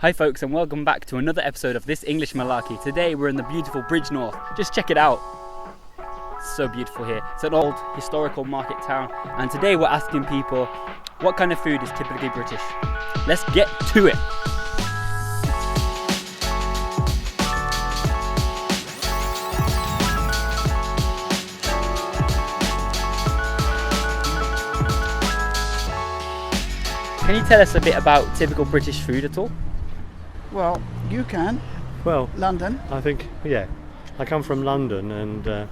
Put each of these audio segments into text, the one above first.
Hi folks, and welcome back to another episode of this English Malarkey. Today we're in the beautiful Bridgnorth. Just check it out. It's so beautiful here. It's an old historical market town, and today we're asking people what kind of food is typically British. Let's get to it. Can you tell us a bit about typical British food at all? Well, you can. Well, London. I think, yeah. I come from London, and the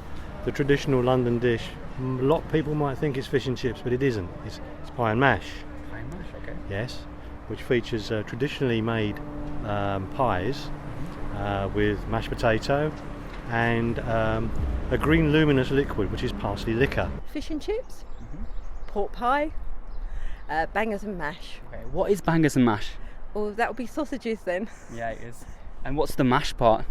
traditional London dish, a lot of people might think it's fish and chips, but it isn't. It's pie and mash. Pie and mash, okay. Yes, which features traditionally made pies with mashed potato and a green luminous liquid, which is parsley liquor. Fish and chips, pork pie, bangers and mash. Okay, what is bangers and mash? Or that would be sausages then. Yeah, it is. And what's the mash part?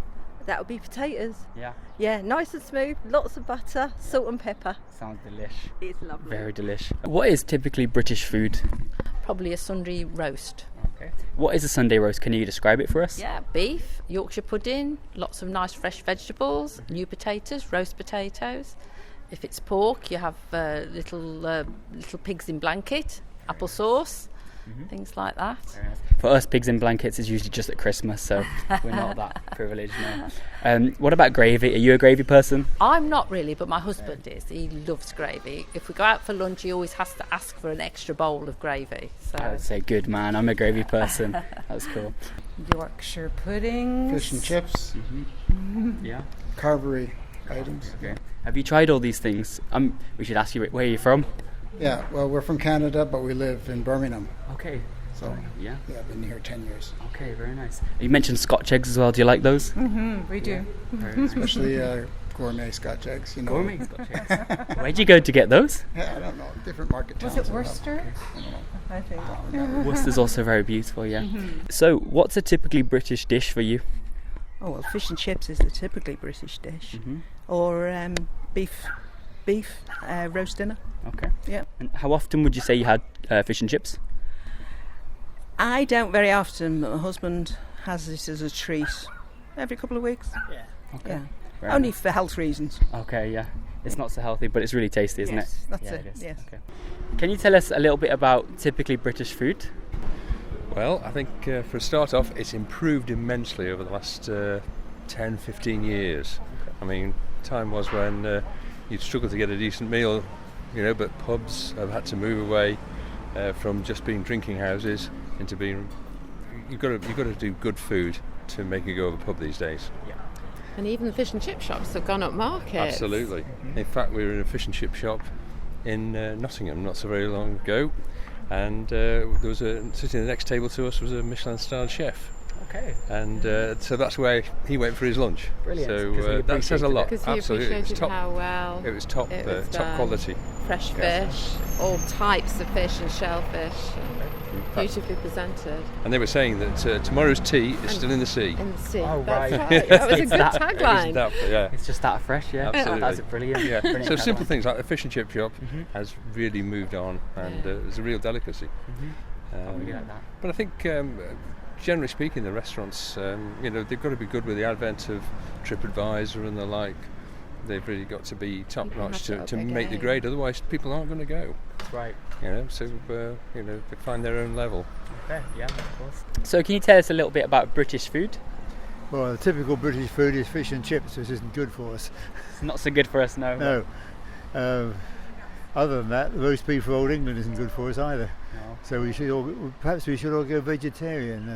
That would be potatoes. Yeah. Yeah, nice and smooth, lots of butter, salt and pepper. Sounds delish. It's lovely. Very delish. What is typically British food? Probably a Sunday roast. Okay. What is a Sunday roast? Can you describe it for us? Yeah, beef, Yorkshire pudding, lots of nice fresh vegetables, new potatoes, roast potatoes. If it's pork, you have little pigs in blanket, apple sauce, things like that. Very nice. For us, pigs in blankets is usually just at Christmas, so we're not that privileged now. What about gravy? Are you a gravy person? I'm not really, but my husband is. He loves gravy. If we go out for lunch, he always has to ask for an extra bowl of gravy. So I would say good man. I'm a gravy person. That's cool. Yorkshire puddings, Fish and chips, Yeah. carvery items. Okay. Have you tried all these things? We should ask you where you're from. Yeah, well, we're from Canada, but we live in Birmingham. Okay. So, Yeah. I've been here 10 years. Okay, very nice. You mentioned Scotch eggs as well. Do you like those? we do. Very nice. Especially gourmet Scotch eggs, you know. Gourmet Scotch eggs. Where'd you go to get those? Yeah, I don't know. Different market towns. Was it will have- Worcester? I don't know. I think. I don't remember. Worcester's also very beautiful, yeah. So, what's a typically British dish for you? Oh well, fish and chips is the typically British dish, or beef roast dinner. Okay. Yeah. And how often would you say you had fish and chips? I don't very often, but my husband has this as a treat every couple of weeks. Yeah. Okay. Yeah. Very Only nice. for health reasons. Okay, yeah. It's not so healthy, but it's really tasty, isn't Yes, it? that's Yeah, it, is. yes. Okay. Can you tell us a little bit about typically British food? Well, I think for a start off, it's improved immensely over the last 10, 15 years. I mean, time was when you'd struggle to get a decent meal, but pubs have had to move away from just being drinking houses into being. You've got to do good food to make a go of a pub these days. And even the fish and chip shops have gone up market. Absolutely. In fact, we were in a fish and chip shop in Nottingham not so very long ago, and there was sitting at the next table to us was a Michelin-starred chef. Okay. And so that's where he went for his lunch. Brilliant, 'cause he So that says a lot. Because he Absolutely, appreciated how well it was top it was top done. quality. Fresh fish, all types of fish and shellfish, beautifully presented. And they were saying that tomorrow's tea is still in the sea. In the sea. Oh, That's right. right. That was a It's good that- tagline. Yeah. It's just that fresh, yeah. Absolutely. That's brilliant. Yeah. Brilliant So simple tagline. things like the fish and chip shop has really moved on, and it's a real delicacy. I really like that. But I think, generally speaking, the restaurants, they've got to be good with the advent of TripAdvisor and the like. They've really got to be top People notch have to to up their make the game. grade. Otherwise, people aren't going to go. That's right. So they find their own level. Okay, yeah, of course. So can you tell us a little bit about British food? Well, the typical British food is fish and chips, which isn't good for us. It's not so good for us, no. No. Other than that, the roast beef for old England isn't good for us either. No. So we should all go vegetarian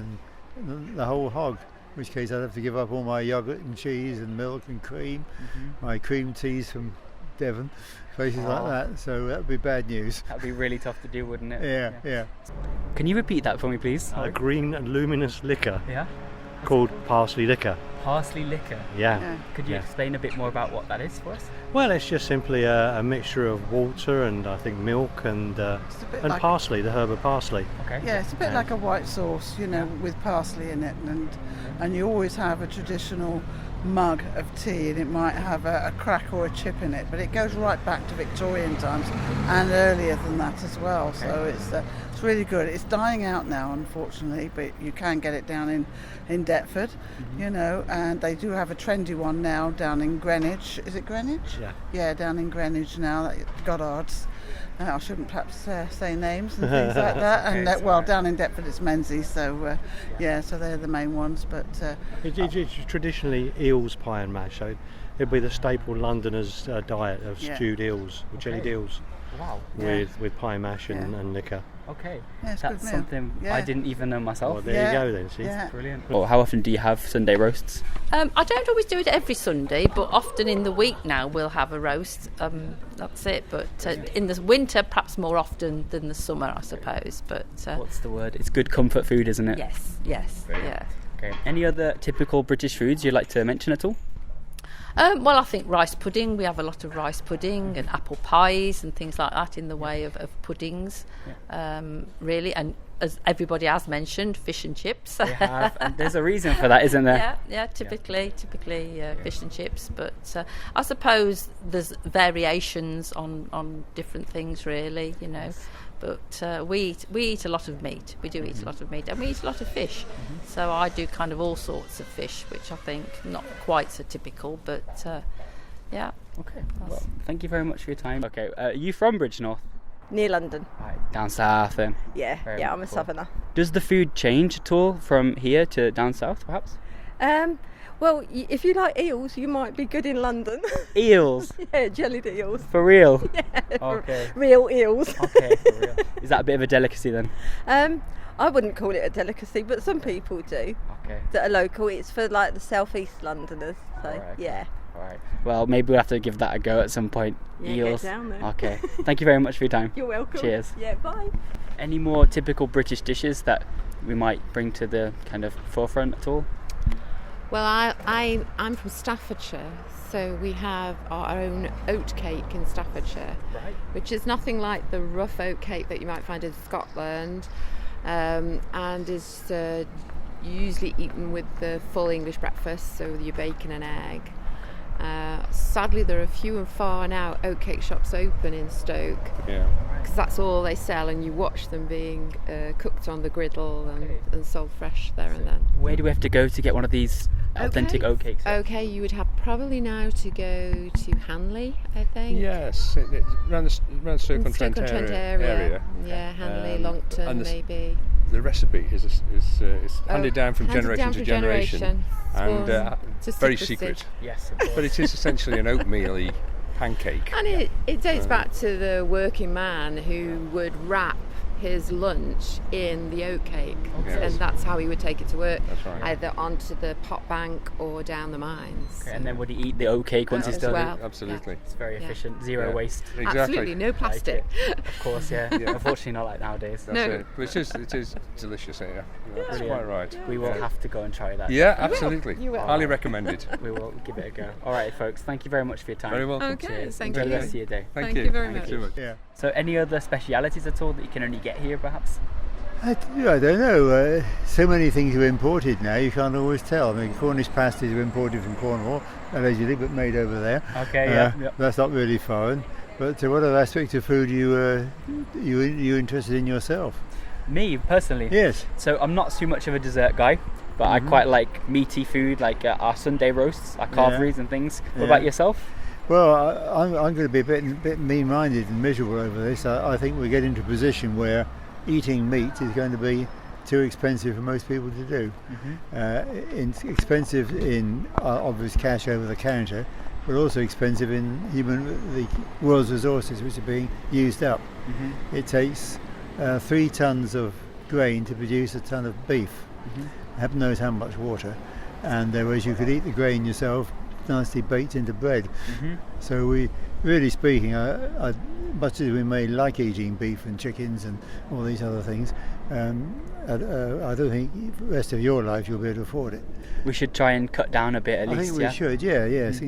and the whole hog. In which case I'd have to give up all my yogurt and cheese and milk and cream, my cream teas from Devon, places like that. So that would be bad news. That'd be really tough to do, wouldn't it? Yeah. Can you repeat that for me, please? A green and luminous liquor Yeah. called parsley liquor. Parsley liquor. Yeah. Could you explain a bit more about what that is for us? Well, it's just simply a mixture of water and I think milk and bit like- parsley, the herb of parsley. Okay. Yeah, it's a bit like a white sauce, with parsley in it, and you always have a traditional mug of tea, and it might have a crack or a chip in it, but it goes right back to Victorian times and earlier than that as well. So it's It's really good. It's dying out now, unfortunately, but you can get it down in Deptford, you know, and they do have a trendy one now down in Greenwich. Is it Greenwich? Yeah. Yeah, down in Greenwich now, Goddard's. I shouldn't perhaps say names and things like that. Okay, And well, down in Deptford it's Menzies, so so they're the main ones. But It's traditionally eels pie and mash, so it'd be the staple Londoners' diet of stewed eels, or jellied eels, Wow. with pie and mash and liquor. Okay. Yeah, it's a good That's meal. something I didn't even know myself. Well, there you go then. See, Yeah. Brilliant. Well, how often do you have Sunday roasts? I don't always do it every Sunday, but often in the week now we'll have a roast. That's it. But in the winter, perhaps more often than the summer, I suppose. But What's the word? It's good comfort food, isn't it? yes, yeah. Okay. Any other typical British foods you'd like to mention at all? Well, I think rice pudding. We have a lot of rice pudding and apple pies and things like that in the way of puddings, really. And as everybody has mentioned, fish and chips. We have, and there's a reason for that, isn't there? Yeah, typically fish and chips. But I suppose there's variations on different things, really, you know. But we eat a lot of meat. We do eat a lot of meat, and we eat a lot of fish. So I do kind of all sorts of fish, which I think not quite so typical, but yeah. Okay. Well, thank you very much for your time. Okay. Are you from Bridgnorth? Near London. Right, down south then. Yeah, Very I'm a cool. southerner. Does the food change at all from here to down south, perhaps? Well, if you like eels, you might be good in London. Eels? Yeah, jellied eels. For real? Yeah, Okay. real eels. Okay, for real. Is that a bit of a delicacy then? I wouldn't call it a delicacy, but some people do Okay. that are local. It's for like the southeast Londoners. So Alright. yeah. Alright. Well, maybe we'll have to give that a go at some point. Yeah, Eels. get down there. Okay. Thank you very much for your time. You're welcome. Cheers. Yeah, bye. Any more typical British dishes that we might bring to the kind of forefront at all? Well, I'm from Staffordshire, so we have our own oatcake in Staffordshire, which is nothing like the rough oatcake that you might find in Scotland, and is usually eaten with the full English breakfast, so with your bacon and egg. Sadly, there are few and far now oatcake shops open in Stoke, because that's all they sell, and you watch them being cooked on the griddle and sold fresh there and then. Where do we have to go to get one of these authentic oatcakes? Okay, you would have probably now to go to Hanley, I think. Yes, around the Stoke-on-Trent area. Yeah, Hanley, Longton, and maybe. The recipe is handed down from generation to generation, and very secret. Yes, of course. But it is essentially an oatmeal-y pancake. And it dates back to the working man who would wrap his lunch in the oatcake, and that's how he would take it to work. That's right. Either onto the pot bank or down the mines. Okay, and then would he eat the oatcake once he's as done well. it? Absolutely. It's very efficient, zero waste. Exactly. Absolutely, no plastic. Of course, yeah. Unfortunately, not like nowadays. That's it. But it is delicious. Yeah, that's quite right. We will have to go and try that. Yeah, absolutely. You will. Highly recommended. We will give it a go. All right, folks. Thank you very much for your time. Very welcome. Okay, Cheers. thank Enjoy you. the rest of your day. Thank you very Thank much. you. Yeah. So, any other specialities at all that you can only get here, perhaps? I don't know. So many things are imported now, you can't always tell. I mean, Cornish Pasties are imported from Cornwall, allegedly, but made over there. Okay, yeah. That's not really foreign. But what other aspects of food are you interested in yourself? Me, personally? Yes. So, I'm not too much of a dessert guy, but I quite like meaty food, like our Sunday roasts, our carveries and things. What about yourself? Well, I'm going to be a bit mean-minded and miserable over this. I think we get into a position where eating meat is going to be too expensive for most people to do. It's expensive in obvious cash over the counter, but also expensive in the world's resources which are being used up. It takes 3 tons of grain to produce a ton of beef. Heaven knows how much water, and whereas you could eat the grain yourself, nicely baked into bread. So we, really speaking, much as we may like eating beef and chickens and all these other things, I don't think the rest of your life you'll be able to afford it. We should try and cut down a bit at least, I think we should, yes.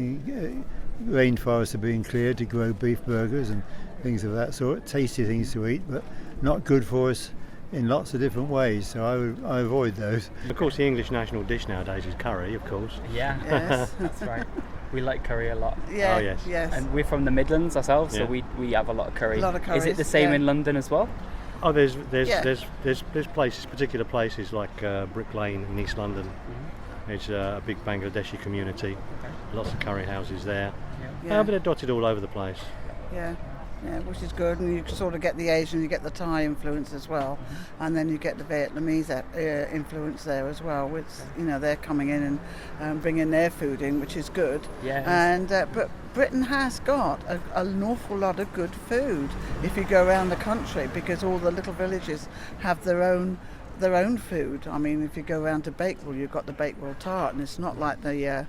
Rainforests are being cleared to grow beef burgers and things of that sort, tasty things to eat, but not good for us in lots of different ways, so I avoid those. Of course, the English national dish nowadays is curry, of course. Yeah, Yes. that's right. We like curry a lot. Yeah, Oh, yes. yes. And we're from the Midlands ourselves, so Yeah. we have a lot of curry. A lot of Is it the curries, same yeah. in London as well? Oh, there's Yeah. places, particular places like Brick Lane in East London. It's a big Bangladeshi community. Lots of curry houses there. Yeah. But they're dotted all over the place. Yeah, which is good, and you sort of get the Asian, you get the Thai influence as well, and then you get the Vietnamese influence there as well. Which they're coming in and bringing their food in, which is good. Yes. And but Britain has got an awful lot of good food if you go around the country, because all the little villages have their own food. I mean, if you go around to Bakewell, you've got the Bakewell tart, and it's not like the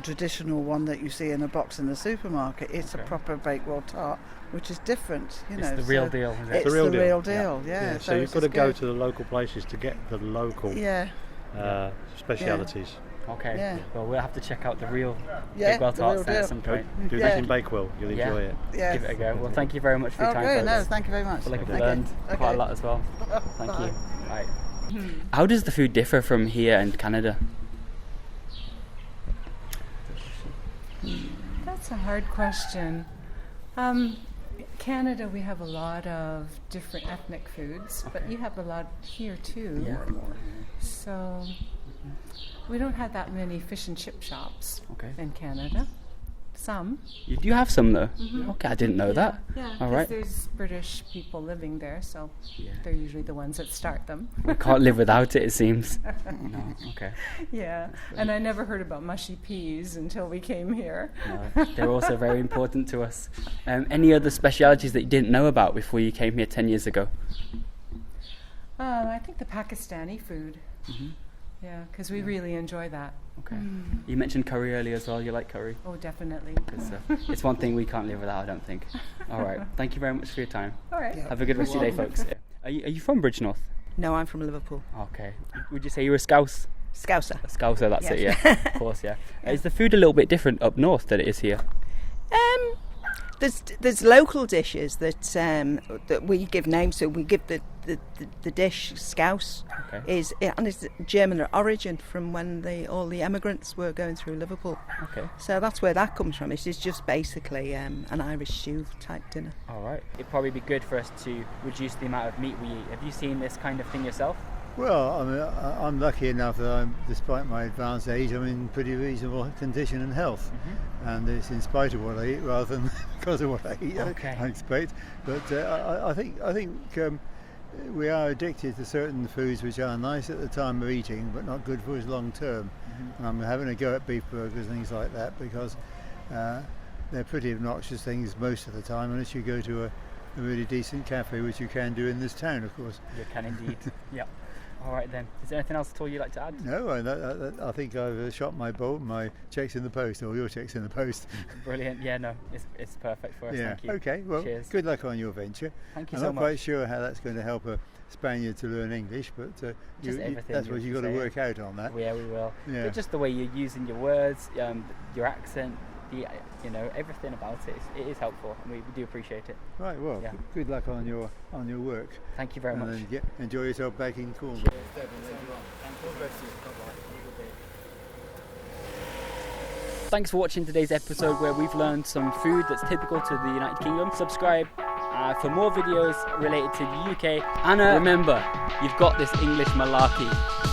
traditional one that you see in a box in the supermarket. It's a proper Bakewell tart, which is different. It's the real deal, is it? It's the real deal. Yeah. So you've got to go to the local places to get the local specialities. Okay. Yeah. Well, we'll have to check out the real Yeah, Bakewell the tarts real then at deal. some point. Do this in Bakewell, you'll Yeah. enjoy it. Yeah. Give it a go. Well, thank you very much for your time, Okay, folks. no, thank you very much. I feel like I've Okay. learned quite Okay. a lot as well. Thank Bye. you. Bye. How does the food differ from here and Canada? That's a hard question. Canada, we have a lot of different ethnic foods, but you have a lot here too. Yeah. So we don't have that many fish and chip shops in Canada. Some. You do have some though? Okay, I didn't know that. Yeah, All because right. there's British people living there, so they're usually the ones that start them. We can't live without it seems. No, okay. Yeah, and I never heard about mushy peas until we came here. No, they're also very important to us. Any other specialities that you didn't know about before you came here 10 years ago? I think the Pakistani food. Yeah, because we really enjoy that. Okay. You mentioned curry earlier as well. You like curry? Oh, definitely. Good stuff. It's one thing we can't live without, I don't think. All right. Thank you very much for your time. All right. Have a good rest of your day, folks. Are you from Bridgnorth? No, I'm from Liverpool. Okay. Would you say you're a Scouse? Scouser. A Scouser, that's Yes. it, yeah. Of course, yeah. Is the food a little bit different up north than it is here? There's local dishes that we give names to. We give the dish Scouse is German origin from when all the emigrants were going through Liverpool. Okay. So that's where that comes from. It is just basically an Irish stew type dinner. All right. It'd probably be good for us to reduce the amount of meat we eat. Have you seen this kind of thing yourself? Well, I mean, I'm lucky enough that despite my advanced age, I'm in pretty reasonable condition and health. And it's in spite of what I eat rather than because of what I eat, I expect. But I think we are addicted to certain foods which are nice at the time of eating but not good for us long term. And I'm having a go at beef burgers and things like that because they're pretty obnoxious things most of the time, unless you go to a really decent cafe, which you can do in this town, of course. You can indeed. Yeah. All right then. Is there anything else at all you'd like to add? No, I think I've shot my bolt, my checks in the post, or your checks in the post. Brilliant. Yeah, no, it's perfect for us. Yeah. Thank you. Okay. Well, cheers. Good luck on your venture. Thank you I'm so not much. quite sure how that's going to help a Spaniard to learn English, but that's what you've got to work out on that. Yeah, we will. Yeah. But just the way you're using your words, your accent, everything about it, it is helpful, and we do appreciate it. Right. Well, good luck on your work. Thank you very much. And then enjoy yourself back in Cornwall. Thanks for watching today's episode where we've learned some food that's typical to the United Kingdom. Subscribe for more videos related to the UK. And remember, you've got this English Malarkey.